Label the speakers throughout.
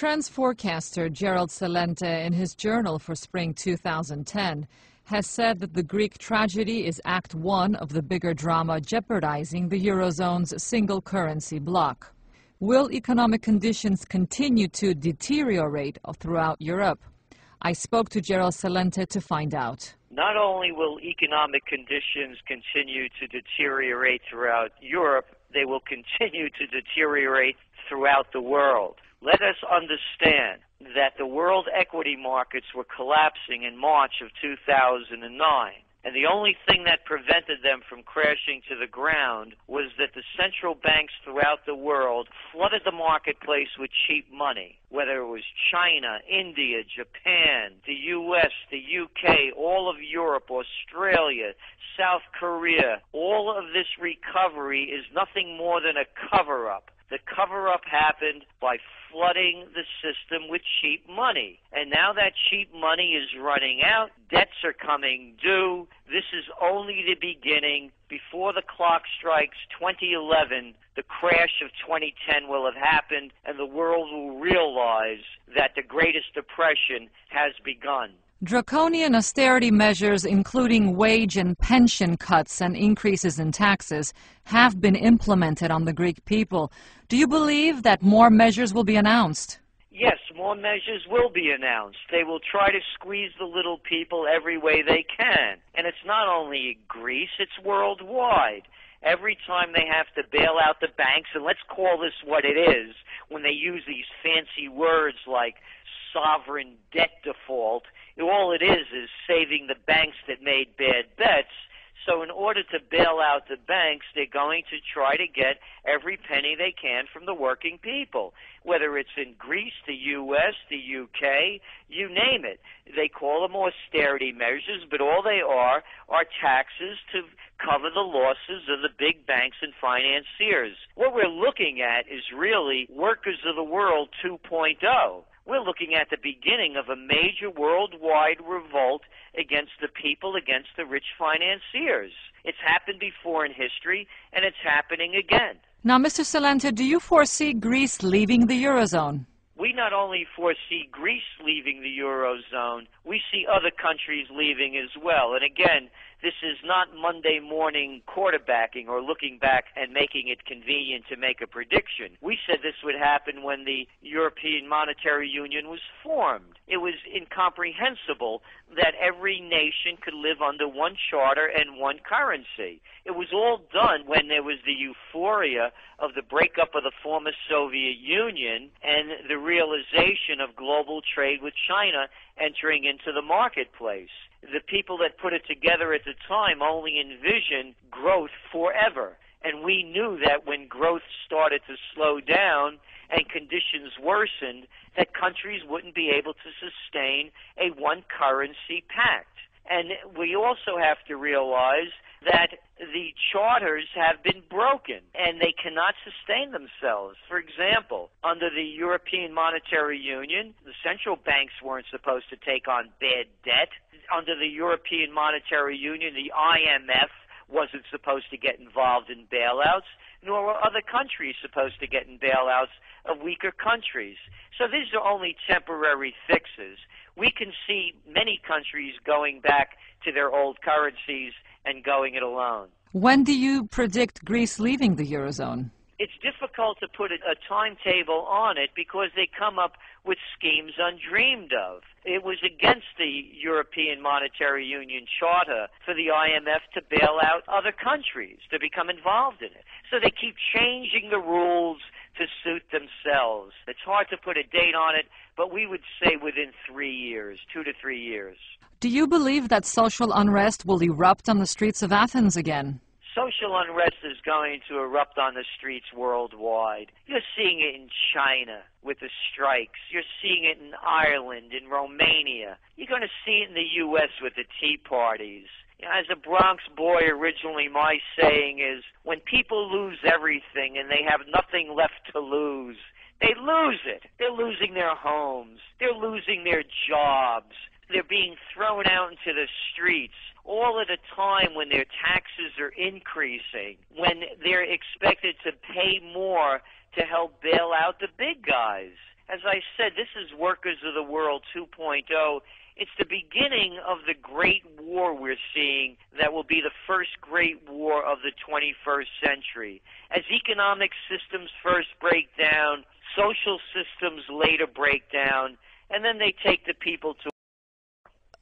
Speaker 1: trends forecaster Gerald Celente, in his journal for spring 2010, has said that the Greek tragedy is Act 1 of the bigger drama jeopardizing the Eurozone's single currency bloc. Will economic conditions continue to deteriorate throughout Europe? I spoke to Gerald Celente to find out.
Speaker 2: Not only will economic conditions continue to deteriorate throughout Europe, they will continue to deteriorate throughout the world. Let us understand that the world equity markets were collapsing in March of 2009. And the only thing that prevented them from crashing to the ground was that the central banks throughout the world flooded the marketplace with cheap money, whether it was China, India, Japan, the US, the UK, all of Europe, Australia, South Korea. All of this recovery is nothing more than a cover-up. The cover-up happened by flooding the system with cheap money. And now that cheap money is running out, debts are coming due. This is only the beginning. Before the clock strikes 2011, the crash of 2010 will have happened, and the world will realize that the greatest depression has begun.
Speaker 1: Draconian austerity measures, including wage and pension cuts and increases in taxes, have been implemented on the Greek people. Do you believe that more measures will be announced?
Speaker 2: Yes, more measures will be announced. They will try to squeeze the little people every way they can. And it's not only Greece, it's worldwide. Every time they have to bail out the banks, and let's call this what it is, when they use these fancy words like sovereign debt default, all it is saving the banks that made bad bets. So in order to bail out the banks, they're going to try to get every penny they can from the working people, whether it's in Greece, the US, the UK, you name it. They call them austerity measures, but all they are taxes to cover the losses of the big banks and financiers. What we're looking at is really workers of the world 2.0. We're looking at the beginning of a major worldwide revolt against the people, against the rich financiers. It's happened before in history, and it's happening again.
Speaker 1: Now, Mr. Celente, do you foresee Greece leaving the Eurozone?
Speaker 2: We not only foresee Greece leaving the Eurozone, we see other countries leaving as well. And again, this is not Monday morning quarterbacking or looking back and making it convenient to make a prediction. We said this would happen when the European Monetary Union was formed. It was incomprehensible that every nation could live under one charter and one currency. It was all done when there was the euphoria of the breakup of the former Soviet Union and the realization of global trade with China entering into the marketplace. The people that put it together at the time only envisioned growth forever. And we knew that when growth started to slow down and conditions worsened, that countries wouldn't be able to sustain a one-currency pact. And we also have to realize that the charters have been broken and they cannot sustain themselves. For example, under the European Monetary Union, the central banks weren't supposed to take on bad debt. Under the European Monetary Union, the IMF wasn't supposed to get involved in bailouts, nor were other countries supposed to get in bailouts of weaker countries. So these are only temporary fixes. We can see many countries going back to their old currencies and going it alone.
Speaker 1: When do you predict Greece leaving the Eurozone?
Speaker 2: It's difficult to put a timetable on it because they come up with schemes undreamed of. It was against the European Monetary Union Charter for the IMF to bail out other countries, to become involved in it. So they keep changing the rules to suit themselves. It's hard to put a date on it, but we would say within 3 years, 2 to 3 years.
Speaker 1: Do you believe that social unrest will erupt on the streets of Athens again?
Speaker 2: Social unrest is going to erupt on the streets worldwide. You're seeing it in China with the strikes. You're seeing it in Ireland, in Romania. You're going to see it in the U.S. with the Tea Parties. As a Bronx boy originally, my saying is, when people lose everything and they have nothing left to lose, they lose it. They're losing their homes. They're losing their jobs. They're being thrown out into the streets, all at a time when their taxes are increasing, when they're expected to pay more to help bail out the big guys. As I said, this is Workers of the World 2.0. It's the beginning of the Great War we're seeing that will be the first great war of the 21st century. As economic systems first break down, social systems later break down, and then they take the people to...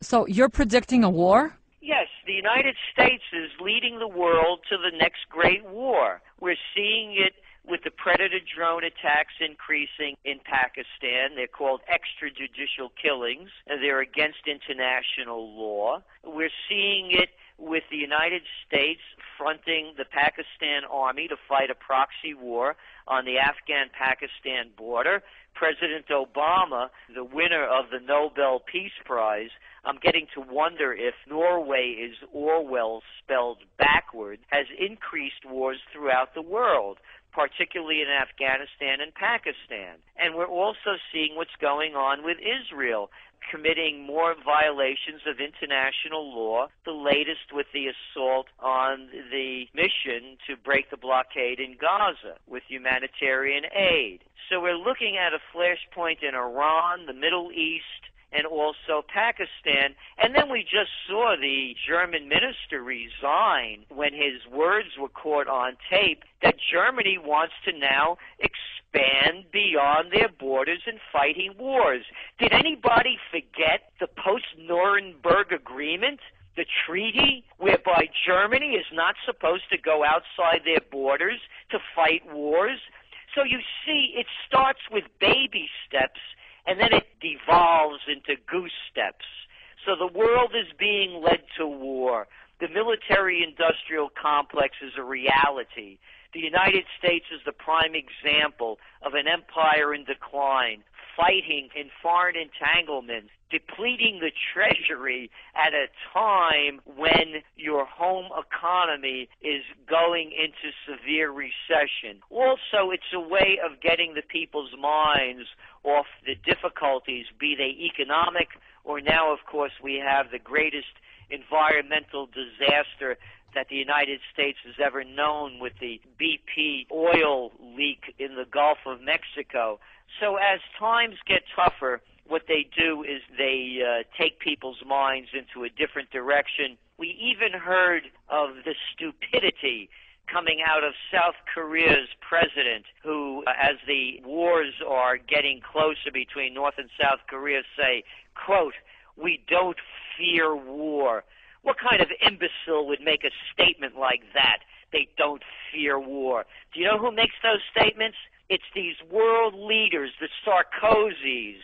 Speaker 1: So you're predicting a war?
Speaker 2: Yes, the United States is leading the world to the next great war. We're seeing it with the predator drone attacks increasing in Pakistan. They're called extrajudicial killings. They're against international law. We're seeing it with the United States fronting the Pakistan army to fight a proxy war on the Afghan-Pakistan border. President Obama, the winner of the Nobel Peace Prize, I'm getting to wonder if Norway is Orwell spelled backward, has increased wars throughout the world, particularly in Afghanistan and Pakistan. And we're also seeing what's going on with Israel, committing more violations of international law, the latest with the assault on the mission to break the blockade in Gaza with humanitarian aid. So we're looking at a flashpoint in Iran, the Middle East, and also Pakistan. And then we just saw the German minister resign when his words were caught on tape that Germany wants to now expand beyond their borders and fighting wars. Did anybody forget the post-Nuremberg Agreement? The treaty whereby Germany is not supposed to go outside their borders to fight wars? So you see, it starts with baby steps, and then it devolves into goose steps. So the world is being led to war. The military-industrial complex is a reality. The United States is the prime example of an empire in decline, fighting in foreign entanglements, depleting the treasury at a time when your home economy is going into severe recession. Also, it's a way of getting the people's minds off the difficulties, be they economic, or now, of course, we have the greatest environmental disaster that the United States has ever known with the BP oil leak in the Gulf of Mexico. So as times get tougher, what they do is they take people's minds into a different direction. We even heard of the stupidity coming out of South Korea's president, who, as the wars are getting closer between North and South Korea, say, quote, "We don't fear war." What kind of imbecile would make a statement like that? They don't fear war. Do you know who makes those statements? It's these world leaders, the Sarkozys,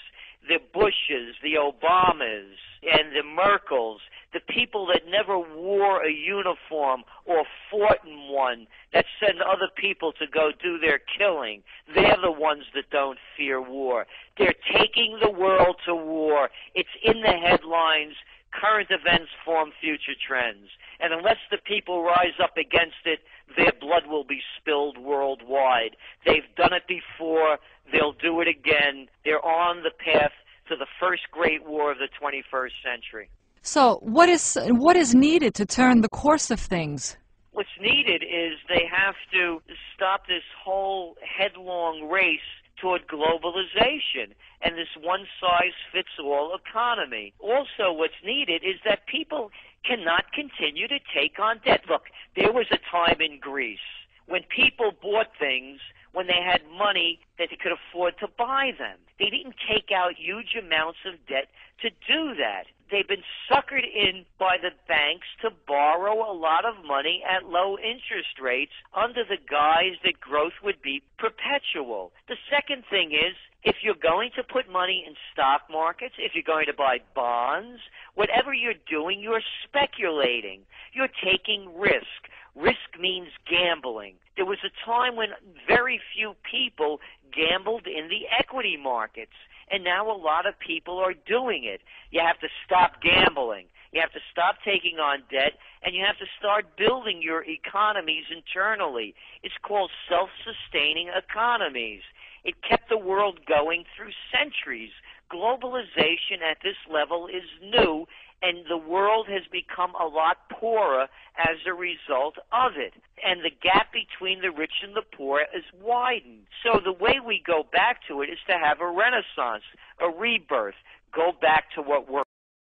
Speaker 2: the Bushes, the Obamas, and the Merkels, the people that never wore a uniform or fought in one, that send other people to go do their killing. They're the ones that don't fear war. They're taking the world to war. It's in the headlines. Current events form future trends. And unless the people rise up against it, their blood will be spilled worldwide. They've done it before. They'll do it again. They're on the path to the first great war of the 21st century.
Speaker 1: So what is needed to turn the course of things?
Speaker 2: What's needed is they have to stop this whole headlong race toward globalization and this one-size-fits-all economy. Also, what's needed is that people cannot continue to take on debt. Look, there was a time in Greece when people bought things when they had money that they could afford to buy them. They didn't take out huge amounts of debt to do that. They've been suckered in by the banks to borrow a lot of money at low interest rates under the guise that growth would be perpetual. The second thing is, if you're going to put money in stock markets, if you're going to buy bonds, whatever you're doing, you're speculating. You're taking risk. Risk means gambling. There was a time when very few people gambled in the equity markets, and now a lot of people are doing it. You have to stop gambling. You have to stop taking on debt, and you have to start building your economies internally. It's called self-sustaining economies. It kept the world going through centuries. Globalization at this level is new, and the world has become a lot poorer as a result of it. And the gap between the rich and the poor is widened. So the way we go back to it is to have a renaissance, a rebirth, go back to what works.